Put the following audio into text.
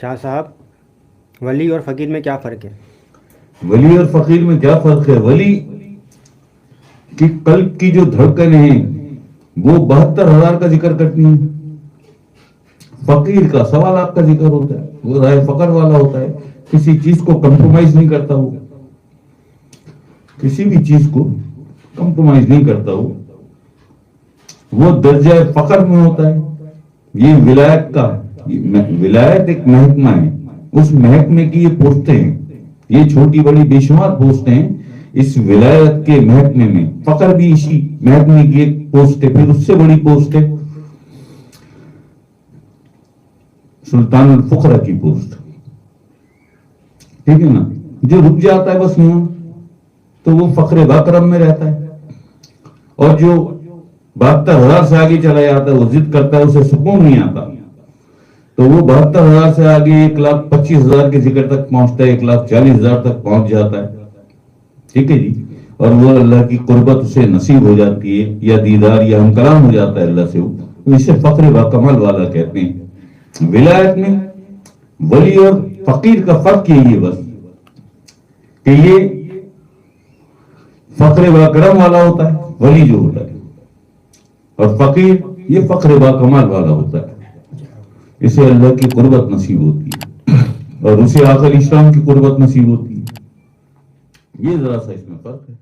شاہ صاحب، ولی اور فقیر میں کیا فرق ہے؟ ولی اور فقیر میں کیا فرق ہے؟ ولی کی قلب کی جو دھڑکنیں ہیں وہ 72,000 کا ذکر کرتی ہیں. فقیر کا 1.25 کا ذکر ہوتا ہے. وہ رائے فقر والا ہوتا ہے، کسی چیز کو کمپرومائز نہیں کرتا، وہ کسی بھی چیز کو کمپرومائز نہیں کرتا، وہ درجہ فقر میں ہوتا ہے. یہ ولایت کا، ولایت ایک محکمہ ہے، اس محکمے کی یہ پوسٹیں ہیں، یہ چھوٹی بڑی بے شمار پوسٹیں ہیں اس ولایت کے محکمے میں. فقر بھی اسی محکمے کی ایک پوسٹ ہے. پھر اس سے بڑی پوسٹ ہے سلطان الفقرا کی پوسٹ. ٹھیک ہے نا؟ جو رک جاتا ہے بس یہاں تو وہ فقر باکرم میں رہتا ہے، اور جو 72,000 سے آگے چلا جاتا ہے وہ ضد کرتا ہے، اسے سکون نہیں آتا، تو وہ 72,000 سے آگے 1,25,000 کے ذکر تک پہنچتا ہے، 1,40,000 تک پہنچ جاتا ہے. ٹھیک ہے جی. اور وہ اللہ کی قربت اسے نصیب ہو جاتی ہے، یا دیدار یا ہم کلام ہو جاتا ہے اللہ سے، وہ اسے فقر باکمال والا کہتے ہیں. ولایت میں ولی اور فقیر کا فرق یہی ہے بس کہ یہ فقر باکرم والا ہوتا ہے ولی جو ہوتا ہے، اور فقیر یہ فقر باکمال والا ہوتا ہے. اسے اللہ کی قربت نصیب ہوتی ہے اور اسے آخر اسلام کی قربت نصیب ہوتی ہے. یہ ذرا سا اس میں فرق ہے.